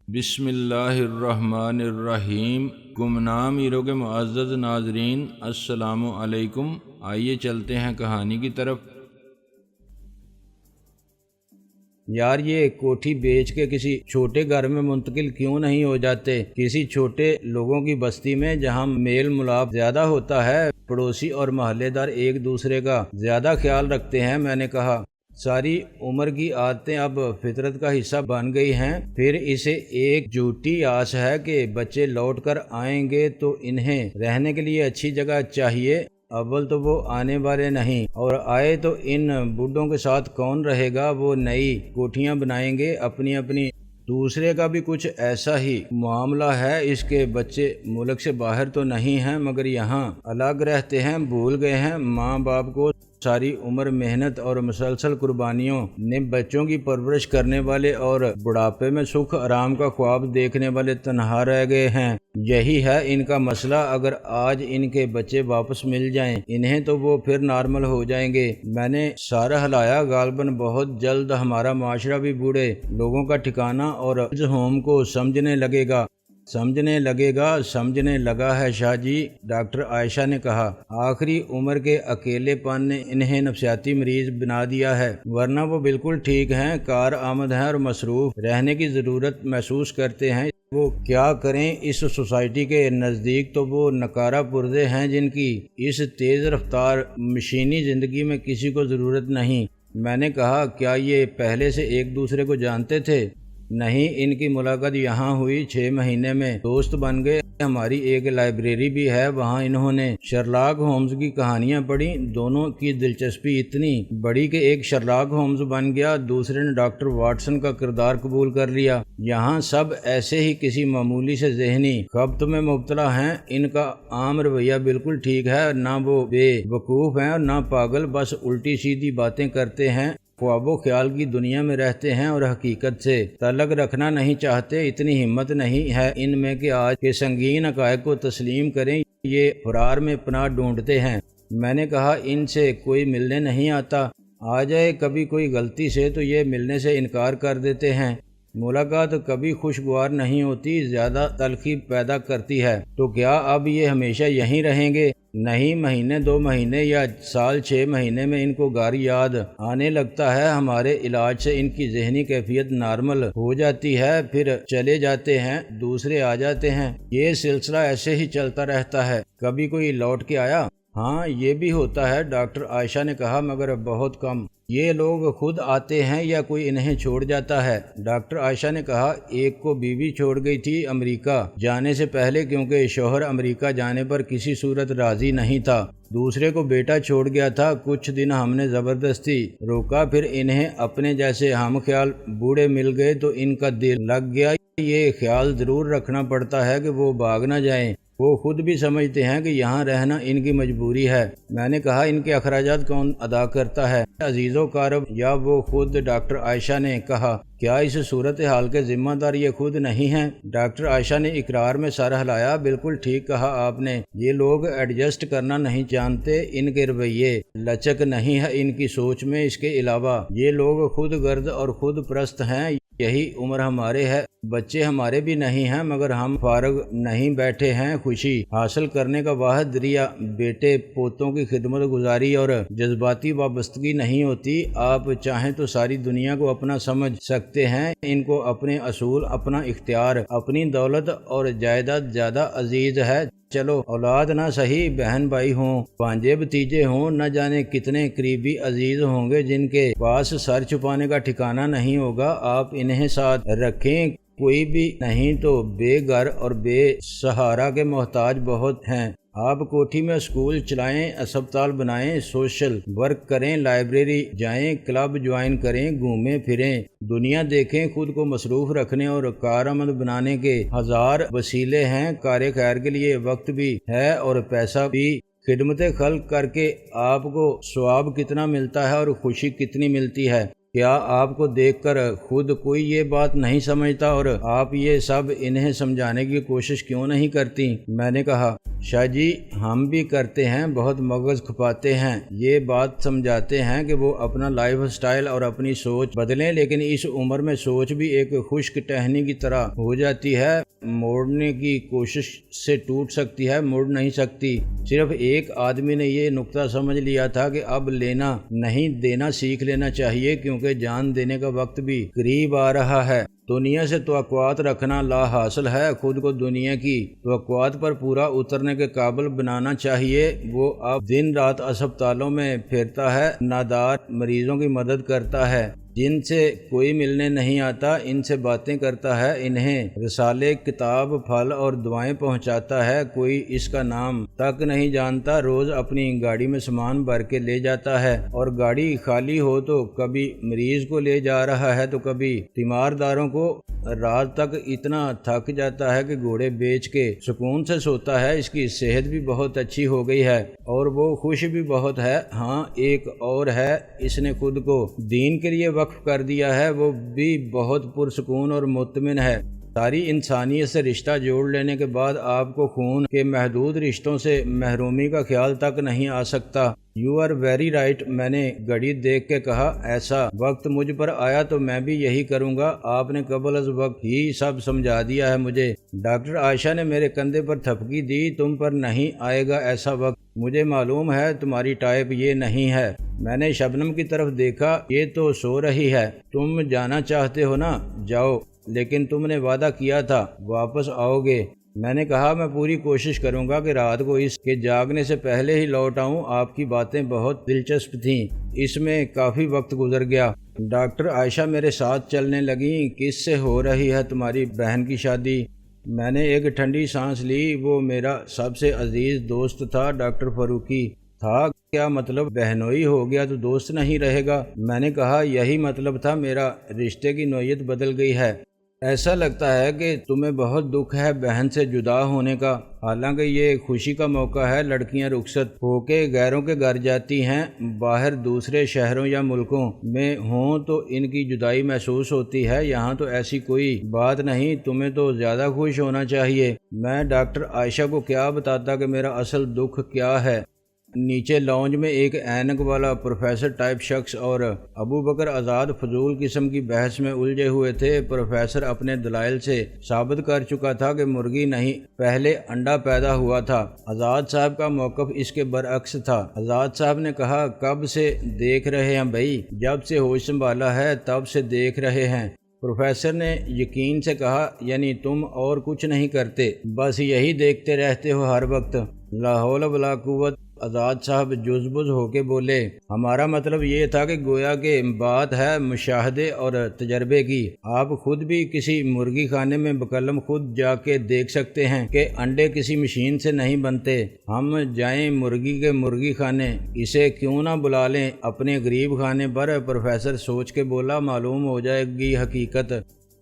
بسم اللہ الرحمن الرحیم۔ گمنام ایرو کے معزز ناظرین، السلام علیکم۔ آئیے چلتے ہیں کہانی کی طرف۔ یار یہ کوٹھی بیچ کے کسی چھوٹے گھر میں منتقل کیوں نہیں ہو جاتے، کسی چھوٹے لوگوں کی بستی میں جہاں میل ملاپ زیادہ ہوتا ہے، پڑوسی اور محلے دار ایک دوسرے کا زیادہ خیال رکھتے ہیں۔ میں نے کہا ساری عمر کی عادتیں اب فطرت کا حصہ بن گئی ہیں، پھر اسے ایک جھوٹی آس ہے کہ بچے لوٹ کر آئیں گے تو انہیں رہنے کے لیے اچھی جگہ چاہیے۔ اول تو وہ آنے والے نہیں، اور آئے تو ان بوڑھوں کے ساتھ کون رہے گا؟ وہ نئی کوٹھیاں بنائیں گے اپنی اپنی۔ دوسرے کا بھی کچھ ایسا ہی معاملہ ہے، اس کے بچے ملک سے باہر تو نہیں ہیں مگر یہاں الگ رہتے ہیں، بھول گئے ہیں ماں باپ کو۔ ساری عمر محنت اور مسلسل قربانیوں نے بچوں کی پرورش کرنے والے اور بڑھاپے میں سکھ آرام کا خواب دیکھنے والے تنہا رہ گئے ہیں۔ یہی ہے ان کا مسئلہ۔ اگر آج ان کے بچے واپس مل جائیں انہیں تو وہ پھر نارمل ہو جائیں گے۔ میں نے سارا ہلایا، غالباً بہت جلد ہمارا معاشرہ بھی بوڑھے لوگوں کا ٹھکانہ اور ہوم کو سمجھنے لگا ہے شاہ جی، ڈاکٹر عائشہ نے کہا۔ آخری عمر کے اکیلے پن نے انہیں نفسیاتی مریض بنا دیا ہے، ورنہ وہ بالکل ٹھیک ہیں، کار آمد ہیں اور مصروف رہنے کی ضرورت محسوس کرتے ہیں۔ وہ کیا کریں، اس سوسائٹی کے نزدیک تو وہ نکارہ پرزے ہیں جن کی اس تیز رفتار مشینی زندگی میں کسی کو ضرورت نہیں۔ میں نے کہا کیا یہ پہلے سے ایک دوسرے کو جانتے تھے؟ نہیں، ان کی ملاقات یہاں ہوئی، 6 مہینے میں دوست بن گئے۔ ہماری ایک لائبریری بھی ہے، وہاں انہوں نے شرلاک ہومز کی کہانیاں پڑھی۔ دونوں کی دلچسپی اتنی بڑی کہ ایک شرلاک ہومز بن گیا، دوسرے نے ڈاکٹر واٹسن کا کردار قبول کر لیا۔ یہاں سب ایسے ہی کسی معمولی سے ذہنی خبط میں مبتلا ہیں۔ ان کا عام رویہ بالکل ٹھیک ہے، نہ وہ بے وقوف ہیں اور نہ پاگل، بس الٹی سیدھی باتیں کرتے ہیں، خواب و خیال کی دنیا میں رہتے ہیں اور حقیقت سے تعلق رکھنا نہیں چاہتے۔ اتنی ہمت نہیں ہے ان میں کہ آج کے سنگین حقائق کو تسلیم کریں، یہ فرار میں پناہ ڈھونڈتے ہیں۔ میں نے کہا ان سے کوئی ملنے نہیں آتا، آ جائے کبھی کوئی غلطی سے تو یہ ملنے سے انکار کر دیتے ہیں۔ ملاقات کبھی خوشگوار نہیں ہوتی، زیادہ تلخی پیدا کرتی ہے۔ تو کیا اب یہ ہمیشہ یہیں رہیں گے؟ نہیں، مہینے 2 مہینے یا سال 6 مہینے میں ان کو گھر یاد آنے لگتا ہے۔ ہمارے علاج سے ان کی ذہنی کیفیت نارمل ہو جاتی ہے، پھر چلے جاتے ہیں، دوسرے آ جاتے ہیں۔ یہ سلسلہ ایسے ہی چلتا رہتا ہے۔ کبھی کوئی لوٹ کے آیا؟ ہاں، یہ بھی ہوتا ہے، ڈاکٹر عائشہ نے کہا، مگر بہت کم۔ یہ لوگ خود آتے ہیں یا کوئی انہیں چھوڑ جاتا ہے؟ ڈاکٹر عائشہ نے کہا، ایک کو بیوی چھوڑ گئی تھی امریکہ جانے سے پہلے، کیونکہ شوہر امریکہ جانے پر کسی صورت راضی نہیں تھا۔ دوسرے کو بیٹا چھوڑ گیا تھا، کچھ دن ہم نے زبردستی روکا، پھر انہیں اپنے جیسے ہم خیال بوڑھے مل گئے تو ان کا دل لگ گیا۔ یہ خیال ضرور رکھنا پڑتا ہے کہ وہ بھاگ نہ جائیں، وہ خود بھی سمجھتے ہیں کہ یہاں رہنا ان کی مجبوری ہے۔ میں نے کہا ان کے اخراجات کون ادا کرتا ہے، عزیز و کارب یا وہ خود؟ ڈاکٹر عائشہ نے کہا، کیا اس صورتحال کے ذمہ دار یہ خود نہیں ہیں؟ ڈاکٹر عائشہ نے اقرار میں سر ہلایا۔ بالکل ٹھیک کہا آپ نے، یہ لوگ ایڈجسٹ کرنا نہیں جانتے، ان کے رویے لچک نہیں ہے ان کی سوچ میں۔ اس کے علاوہ یہ لوگ خود غرض اور خود پرست ہیں۔ یہی عمر ہمارے ہے، بچے ہمارے بھی نہیں ہیں مگر ہم فارغ نہیں بیٹھے ہیں۔ خوشی حاصل کرنے کا واحد ذریعہ بیٹے پوتوں کی خدمت گزاری اور جذباتی وابستگی نہیں ہوتی۔ آپ چاہیں تو ساری دنیا کو اپنا سمجھ سکتے ہیں، ان کو اپنے اصول، اپنا اختیار، اپنی دولت اور جائیداد زیادہ عزیز ہے۔ چلو اولاد نہ صحیح، بہن بھائی ہوں، بھانجے بھتیجے ہوں، نہ جانے کتنے قریبی عزیز ہوں گے جن کے پاس سر چھپانے کا ٹھکانہ نہیں ہوگا۔ آپ انہیں ساتھ رکھیں، کوئی بھی نہیں تو بے گھر اور بے سہارا کے محتاج بہت ہیں۔ آپ کوٹھی میں اسکول چلائیں، اسپتال بنائیں، سوشل ورک کریں، لائبریری جائیں، کلب جوائن کریں، گھومیں پھریں، دنیا دیکھیں۔ خود کو مصروف رکھنے اور کارآمد بنانے کے ہزار وسیلے ہیں۔ کار خیر کے لیے وقت بھی ہے اور پیسہ بھی۔ خدمت خلق کر کے آپ کو ثواب کتنا ملتا ہے اور خوشی کتنی ملتی ہے، کیا آپ کو دیکھ کر خود کوئی یہ بات نہیں سمجھتا؟ اور آپ یہ سب انہیں سمجھانے کی کوشش کیوں نہیں کرتی؟ میں نے کہا شاہ جی ہم بھی کرتے ہیں، بہت مغز کھپاتے ہیں، یہ بات سمجھاتے ہیں کہ وہ اپنا لائف سٹائل اور اپنی سوچ بدلیں، لیکن اس عمر میں سوچ بھی ایک خشک ٹہنی کی طرح ہو جاتی ہے، موڑنے کی کوشش سے ٹوٹ سکتی ہے، مڑ نہیں سکتی۔ صرف ایک آدمی نے یہ نقطہ سمجھ لیا تھا کہ اب لینا نہیں دینا سیکھ لینا چاہیے، کیونکہ جان دینے کا وقت بھی قریب آ رہا ہے۔ دنیا سے توقعات رکھنا لا حاصل ہے، خود کو دنیا کی توقعات پر پورا اترنے کے قابل بنانا چاہیے۔ وہ اب دن رات اسپتالوں میں پھرتا ہے، نادار مریضوں کی مدد کرتا ہے، جن سے کوئی ملنے نہیں آتا ان سے باتیں کرتا ہے، انہیں رسالے، کتاب، پھل اور دعائیں پہنچاتا ہے، کوئی اس کا نام تک نہیں جانتا، روز اپنی گاڑی میں سامان بھر کے لے جاتا ہے، اور گاڑی خالی ہو تو کبھی مریض کو لے جا رہا ہے تو کبھی تیمارداروں کو۔ رات تک اتنا تھک جاتا ہے کہ گھوڑے بیچ کے سکون سے سوتا ہے، اس کی صحت بھی بہت اچھی ہو گئی ہے اور وہ خوش بھی بہت ہے۔ ہاں ایک اور ہے، اس نے خود کو دین کے لیے وقف کر دیا ہے، وہ بھی بہت پرسکون اور مطمئن ہے۔ ساری انسانیت سے رشتہ جوڑ لینے کے بعد آپ کو خون کے محدود رشتوں سے محرومی کا خیال تک نہیں آ سکتا۔ یو آر ویری رائٹ، میں نے گھڑی دیکھ کے کہا، ایسا وقت مجھ پر آیا تو میں بھی یہی کروں گا، آپ نے قبل از وقت ہی سب سمجھا دیا ہے مجھے۔ ڈاکٹر عائشہ نے میرے کندھے پر تھپکی دی، تم پر نہیں آئے گا ایسا وقت، مجھے معلوم ہے تمہاری ٹائپ یہ نہیں ہے۔ میں نے شبنم کی طرف دیکھا، یہ تو سو رہی ہے، تم جانا چاہتے ہو نا، جاؤ، لیکن تم نے وعدہ کیا تھا واپس آؤ گے۔ میں نے کہا میں پوری کوشش کروں گا کہ رات کو اس کے جاگنے سے پہلے ہی لوٹ آؤں، آپ کی باتیں بہت دلچسپ تھیں، اس میں کافی وقت گزر گیا۔ ڈاکٹر عائشہ میرے ساتھ چلنے لگیں، کس سے ہو رہی ہے تمہاری بہن کی شادی؟ میں نے ایک ٹھنڈی سانس لی، وہ میرا سب سے عزیز دوست تھا، ڈاکٹر فاروقی تھا، کیا مطلب بہنوئی ہو گیا تو دوست نہیں رہے گا؟ میں نے کہا یہی مطلب تھا، میرا رشتے کی نوعیت بدل گئی ہے۔ ایسا لگتا ہے کہ تمہیں بہت دکھ ہے بہن سے جدا ہونے کا، حالانکہ یہ خوشی کا موقع ہے۔ لڑکیاں رخصت ہو کے غیروں کے گھر جاتی ہیں، باہر دوسرے شہروں یا ملکوں میں ہوں تو ان کی جدائی محسوس ہوتی ہے، یہاں تو ایسی کوئی بات نہیں، تمہیں تو زیادہ خوش ہونا چاہیے۔ میں ڈاکٹر عائشہ کو کیا بتاتا کہ میرا اصل دکھ کیا ہے۔ نیچے لاؤنج میں ایک اینک والا پروفیسر ٹائپ شخص اور ابو بکر آزاد فضول قسم کی بحث میں الجھے ہوئے تھے۔ پروفیسر اپنے دلائل سے ثابت کر چکا تھا کہ مرغی نہیں پہلے انڈا پیدا ہوا تھا، آزاد صاحب کا موقف اس کے برعکس تھا۔ آزاد صاحب نے کہا، کب سے دیکھ رہے ہیں بھائی؟ جب سے ہوش سنبھالا ہے تب سے دیکھ رہے ہیں۔ پروفیسر نے یقین سے کہا، یعنی تم اور کچھ نہیں کرتے، بس یہی دیکھتے رہتے ہو ہر وقت؟ لا حول ولا قوت۔ آزاد صاحب جزبز ہو کے بولے، ہمارا مطلب یہ تھا کہ گویا کہ بات ہے مشاہدے اور تجربے کی، آپ خود بھی کسی مرغی خانے میں بقلم خود جا کے دیکھ سکتے ہیں کہ انڈے کسی مشین سے نہیں بنتے۔ ہم جائیں مرغی کے مرغی خانے، اسے کیوں نہ بلا لیں اپنے غریب خانے پر؟ پروفیسر سوچ کے بولا، معلوم ہو جائے گی حقیقت۔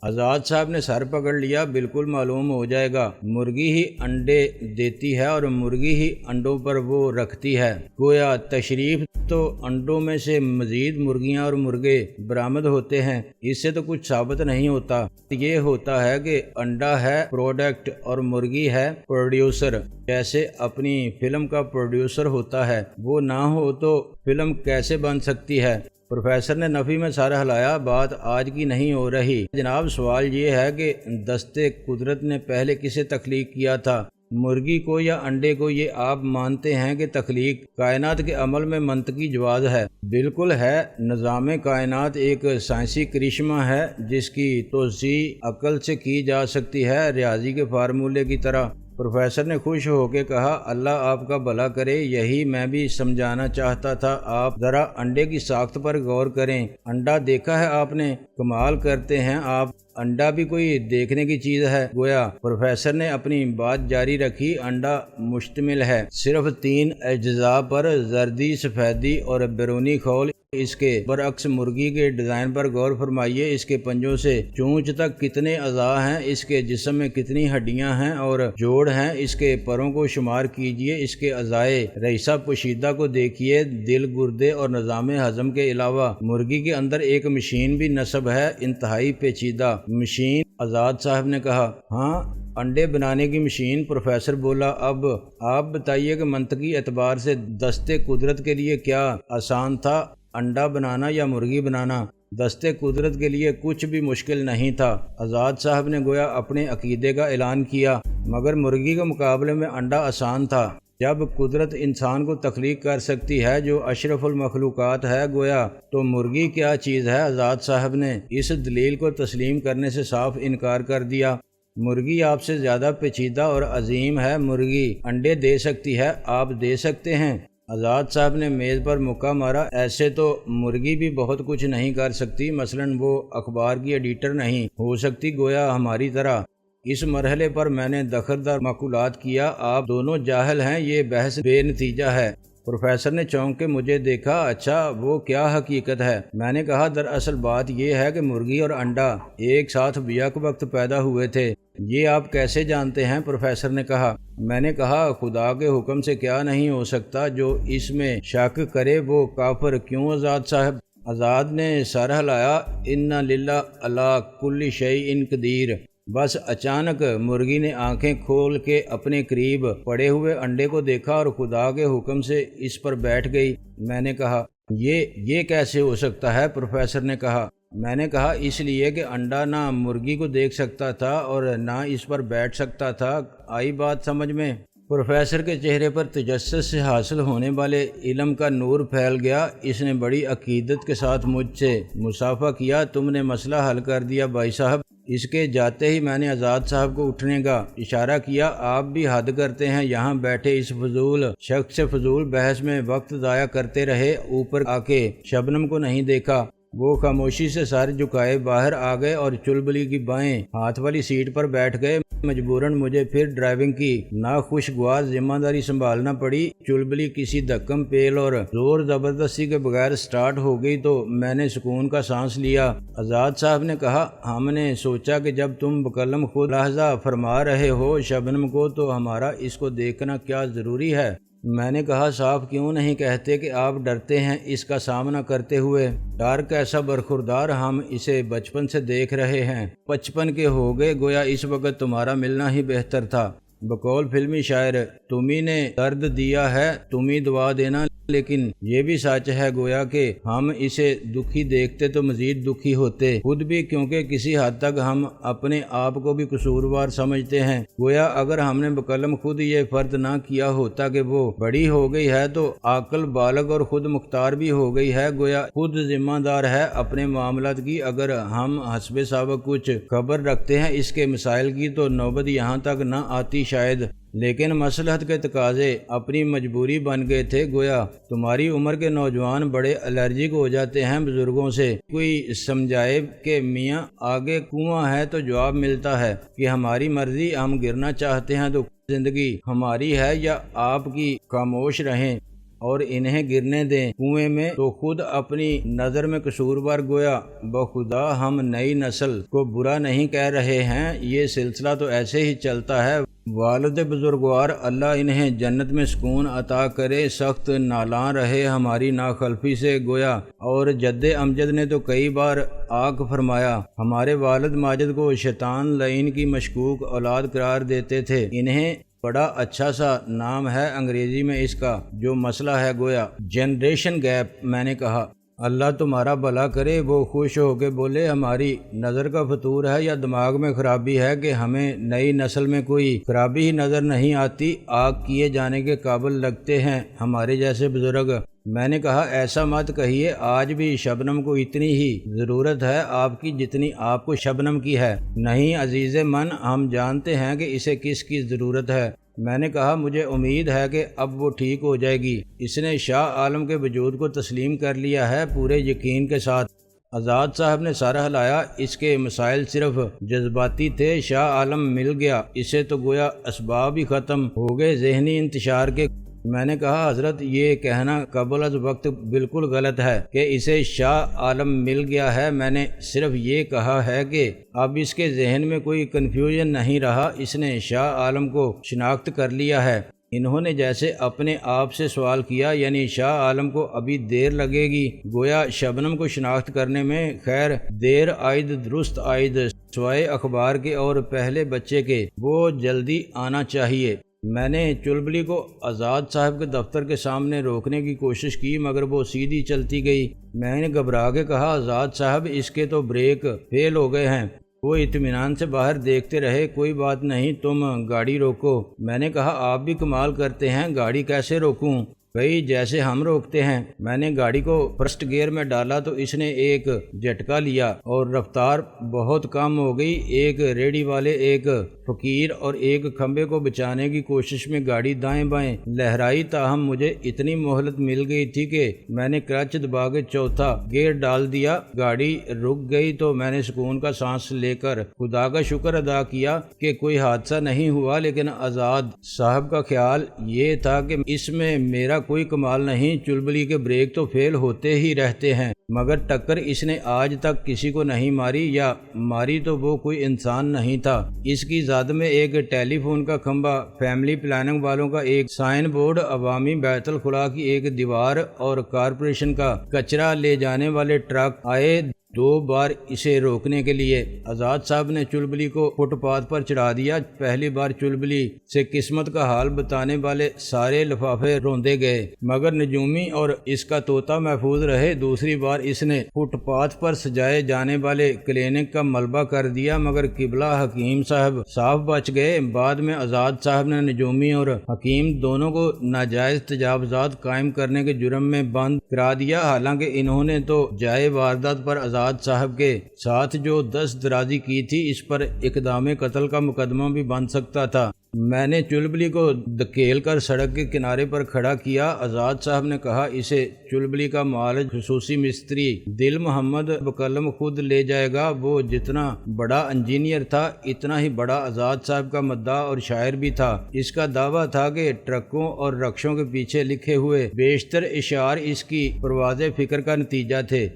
آزاد صاحب نے سر پکڑ لیا، بالکل معلوم ہو جائے گا، مرغی ہی انڈے دیتی ہے اور مرغی ہی انڈوں پر وہ رکھتی ہے، گویا تشریف تو انڈوں میں سے مزید مرغیاں اور مرغے برآمد ہوتے ہیں، اس سے تو کچھ ثابت نہیں ہوتا۔ یہ ہوتا ہے کہ انڈا ہے پروڈکٹ اور مرغی ہے پروڈیوسر، جیسے اپنی فلم کا پروڈیوسر ہوتا ہے، وہ نہ ہو تو فلم کیسے بن سکتی ہے؟ پروفیسر نے نفی میں سر ہلایا، بات آج کی نہیں ہو رہی جناب، سوال یہ ہے کہ دستے قدرت نے پہلے کسے تخلیق کیا تھا، مرغی کو یا انڈے کو؟ یہ آپ مانتے ہیں کہ تخلیق کائنات کے عمل میں منطقی جواز ہے؟ بالکل ہے، نظام کائنات ایک سائنسی کرشمہ ہے جس کی توضیح عقل سے کی جا سکتی ہے، ریاضی کے فارمولے کی طرح۔ پروفیسر نے خوش ہو کے کہا، اللہ آپ کا بھلا کرے، یہی میں بھی سمجھانا چاہتا تھا، آپ ذرا انڈے کی ساخت پر غور کریں۔ انڈا دیکھا ہے آپ نے؟ کمال کرتے ہیں آپ، انڈا بھی کوئی دیکھنے کی چیز ہے گویا؟ پروفیسر نے اپنی بات جاری رکھی، انڈا مشتمل ہے صرف 3 اجزاء پر، زردی، سفیدی اور بیرونی خول۔ اس کے برعکس مرغی کے ڈیزائن پر غور فرمائیے، اس کے پنجوں سے چونچ تک کتنے اعضاء ہیں، اس کے جسم میں کتنی ہڈیاں ہیں اور جوڑ ہیں، اس کے پروں کو شمار کیجئے، اس کے اعضائے رئیسہ پوشیدہ کو دیکھیے، دل، گردے اور نظام ہضم کے علاوہ مرغی کے اندر ایک مشین بھی نصب ہے، انتہائی پیچیدہ مشین۔ آزاد صاحب نے کہا، ہاں، انڈے بنانے کی مشین۔ پروفیسر بولا، اب آپ بتائیے کہ منطقی اعتبار سے دستے قدرت کے لیے کیا آسان تھا، انڈا بنانا یا مرغی بنانا؟ دستے قدرت کے لیے کچھ بھی مشکل نہیں تھا۔ آزاد صاحب نے گویا اپنے عقیدے کا اعلان کیا، مگر مرغی کے مقابلے میں انڈا آسان تھا۔ جب قدرت انسان کو تخلیق کر سکتی ہے جو اشرف المخلوقات ہے گویا، تو مرغی کیا چیز ہے؟ آزاد صاحب نے اس دلیل کو تسلیم کرنے سے صاف انکار کر دیا۔ مرغی آپ سے زیادہ پیچیدہ اور عظیم ہے۔ مرغی انڈے دے سکتی ہے، آپ دے سکتے ہیں؟ آزاد صاحب نے میز پر مکہ مارا، ایسے تو مرغی بھی بہت کچھ نہیں کر سکتی، مثلا وہ اخبار کی ایڈیٹر نہیں ہو سکتی گویا ہماری طرح۔ اس مرحلے پر میں نے دخردار معقولات کیا، آپ دونوں جاہل ہیں، یہ بحث بے نتیجہ ہے۔ پروفیسر نے چونک کے مجھے دیکھا، اچھا وہ کیا حقیقت ہے؟ میں نے کہا، دراصل بات یہ ہے کہ مرغی اور انڈا ایک ساتھ بیک وقت پیدا ہوئے تھے۔ یہ آپ کیسے جانتے ہیں؟ پروفیسر نے کہا۔ میں نے کہا، خدا کے حکم سے کیا نہیں ہو سکتا، جو اس میں شک کرے وہ کافر۔ کیوں آزاد صاحب؟ آزاد نے سر ہلایا، انا للہ علی کل شیء قدیر۔ بس اچانک مرغی نے آنکھیں کھول کے اپنے قریب پڑے ہوئے انڈے کو دیکھا اور خدا کے حکم سے اس پر بیٹھ گئی۔ میں نے کہا، یہ کیسے ہو سکتا ہے؟ پروفیسر نے کہا۔ میں نے کہا، اس لیے کہ انڈا نہ مرغی کو دیکھ سکتا تھا اور نہ اس پر بیٹھ سکتا تھا۔ آئی بات سمجھ میں؟ پروفیسر کے چہرے پر تجسس سے حاصل ہونے والے علم کا نور پھیل گیا۔ اس نے بڑی عقیدت کے ساتھ مجھ سے مصافحہ کیا۔ تم نے مسئلہ حل کر دیا بھائی صاحب۔ اس کے جاتے ہی میں نے آزاد صاحب کو اٹھنے کا اشارہ کیا، آپ بھی حد کرتے ہیں، یہاں بیٹھے اس فضول شخص سے فضول بحث میں وقت ضائع کرتے رہے۔ اوپر آ کے شبنم کو نہیں دیکھا، وہ خاموشی سے سر جھکائے باہر آ گئے اور چلبلی کی بائیں ہاتھ والی سیٹ پر بیٹھ گئے۔ مجبوراً مجھے پھر ڈرائیونگ کی ناخوشگوار ذمہ داری سنبھالنا پڑی۔ چلبلی کسی دھکم پیل اور زور زبردستی کے بغیر سٹارٹ ہو گئی تو میں نے سکون کا سانس لیا۔ آزاد صاحب نے کہا، ہم نے سوچا کہ جب تم بقلم خود لحظہ فرما رہے ہو شبنم کو، تو ہمارا اس کو دیکھنا کیا ضروری ہے؟ میں نے کہا، صاحب کیوں نہیں کہتے کہ آپ ڈرتے ہیں اس کا سامنا کرتے ہوئے؟ ڈر کیسا برخوردار، ہم اسے بچپن سے دیکھ رہے ہیں۔ 55 کے ہو گئے، گویا اس وقت تمہارا ملنا ہی بہتر تھا۔ بقول فلمی شاعر، تمہیں نے درد دیا ہے، تمہیں دعا دینا۔ لیکن یہ بھی سچ ہے گویا کہ ہم اسے دکھی دیکھتے تو مزید دکھی ہوتے خود بھی، کیونکہ کسی حد تک ہم اپنے آپ کو بھی قصوروار سمجھتے ہیں۔ گویا اگر ہم نے بقلم خود یہ فرض نہ کیا ہوتا کہ وہ بڑی ہو گئی ہے تو عاقل، بالغ اور خود مختار بھی ہو گئی ہے، گویا خود ذمہ دار ہے اپنے معاملات کی۔ اگر ہم حسب سابق کچھ خبر رکھتے ہیں اس کے مسائل کی تو نوبت یہاں تک نہ آتی شاید، لیکن مصلحت کے تقاضے اپنی مجبوری بن گئے تھے۔ گویا تمہاری عمر کے نوجوان بڑے الرجک ہو جاتے ہیں بزرگوں سے۔ کوئی سمجھائے کہ میاں آگے کنواں ہے تو جواب ملتا ہے کہ ہماری مرضی، ہم گرنا چاہتے ہیں تو زندگی ہماری ہے یا آپ کی، خاموش رہیں اور انہیں گرنے دیں کنویں میں تو خود اپنی نظر میں قصوروار۔ گویا بخدا ہم نئی نسل کو برا نہیں کہہ رہے ہیں، یہ سلسلہ تو ایسے ہی چلتا ہے۔ والد بزرگوار اللہ انہیں جنت میں سکون عطا کرے، سخت نالاں رہے ہماری ناخلفی سے گویا، اور جد امجد نے تو کئی بار آگ فرمایا۔ ہمارے والد ماجد کو شیطان لعین کی مشکوک اولاد قرار دیتے تھے۔ انہیں بڑا اچھا سا نام ہے انگریزی میں اس کا، جو مسئلہ ہے گویا جنریشن گیپ۔ میں نے کہا، اللہ تمہارا بھلا کرے۔ وہ خوش ہو کے بولے، ہماری نظر کا فطور ہے یا دماغ میں خرابی ہے کہ ہمیں نئی نسل میں کوئی خرابی ہی نظر نہیں آتی؟ آگ کیے جانے کے قابل لگتے ہیں ہمارے جیسے بزرگ۔ میں نے کہا، ایسا مت کہیے، آج بھی شبنم کو اتنی ہی ضرورت ہے آپ کی جتنی آپ کو شبنم کی ہے۔ نہیں عزیز من، ہم جانتے ہیں کہ اسے کس کی ضرورت ہے۔ میں نے کہا، مجھے امید ہے کہ اب وہ ٹھیک ہو جائے گی۔ اس نے شاہ عالم کے وجود کو تسلیم کر لیا ہے پورے یقین کے ساتھ۔ آزاد صاحب نے سر ہلایا، اس کے مسائل صرف جذباتی تھے، شاہ عالم مل گیا، اسے تو گویا اسباب ہی ختم ہو گئے ذہنی انتشار کے۔ میں نے کہا حضرت یہ کہنا قبل از وقت بالکل غلط ہے کہ اسے شاہ عالم مل گیا ہے، میں نے صرف یہ کہا ہے کہ اب اس کے ذہن میں کوئی کنفیوژن نہیں رہا، اس نے شاہ عالم کو شناخت کر لیا ہے۔ انہوں نے جیسے اپنے آپ سے سوال کیا، یعنی شاہ عالم کو ابھی دیر لگے گی، گویا شبنم کو شناخت کرنے میں خیر دیر آئید درست آئید، سوائے اخبار کے اور پہلے بچے کے وہ جلدی آنا چاہیے۔ میں نے چلبلی کو آزاد صاحب کے دفتر کے سامنے روکنے کی کوشش کی مگر وہ سیدھی چلتی گئی۔ میں نے گھبرا کے کہا آزاد صاحب اس کے تو بریک فیل ہو گئے ہیں۔ وہ اطمینان سے باہر دیکھتے رہے، کوئی بات نہیں تم گاڑی روکو۔ میں نے کہا آپ بھی کمال کرتے ہیں، گاڑی کیسے روکوں؟ بھئی جیسے ہم روکتے ہیں۔ میں نے گاڑی کو فرسٹ گیئر میں ڈالا تو اس نے ایک جھٹکا لیا اور رفتار بہت کم ہو گئی۔ ایک ریڑھی والے، ایک فقیر اور ایک کھمبے کو بچانے کی کوشش میں گاڑی دائیں بائیں لہرائی، تاہم مجھے اتنی مہلت مل گئی تھی کہ میں نے کلچ دبا کے چوتھا گیئر ڈال دیا۔ گاڑی رک گئی تو میں نے سکون کا سانس لے کر خدا کا شکر ادا کیا کہ کوئی حادثہ نہیں ہوا، لیکن آزاد صاحب کا خیال یہ تھا کہ اس میں میرا کوئی کمال نہیں، چلبلی کے بریک تو فیل ہوتے ہی رہتے ہیں، مگر ٹکر اس نے آج تک کسی کو نہیں ماری، یا ماری تو وہ کوئی انسان نہیں تھا۔ اس کی زد میں ایک ٹیلی فون کا کھمبا، فیملی پلاننگ والوں کا ایک سائن بورڈ، عوامی بیت الخلا کی ایک دیوار اور کارپوریشن کا کچرا لے جانے والے ٹرک آئے دو بار اسے روکنے کے لیے۔ آزاد صاحب نے چلبلی کو فٹ پاتھ پر چڑھا دیا۔ پہلی بار چلبلی سے قسمت کا حال بتانے والے سارے لفافے روندے گئے، مگر نجومی اور اس کا طوطا محفوظ رہے۔ دوسری بار اس نے فٹ پاتھ پر سجائے جانے والے کلینک کا ملبہ کر دیا، مگر قبلہ حکیم صاحب صاف بچ گئے۔ بعد میں آزاد صاحب نے نجومی اور حکیم دونوں کو ناجائز تجاوزات قائم کرنے کے جرم میں بند کرا دیا، حالانکہ انہوں نے تو جائے واردات پر آزاد صاحب کے ساتھ جو دست درازی کی تھی، اس پر اقدام قتل کا مقدمہ بھی بن سکتا تھا۔ میں نے چلبلی کو دھکیل کر سڑک کے کنارے پر کھڑا کیا۔ آزاد صاحب نے کہا اسے چلبلی کا معالج خصوصی مستری دل محمد بقلم خود لے جائے گا۔ وہ جتنا بڑا انجینئر تھا اتنا ہی بڑا آزاد صاحب کا مداح اور شاعر بھی تھا۔ اس کا دعویٰ تھا کہ ٹرکوں اور رکشوں کے پیچھے لکھے ہوئے بیشتر اشعار اس کی پرواز فکر کا نتیجہ تھے۔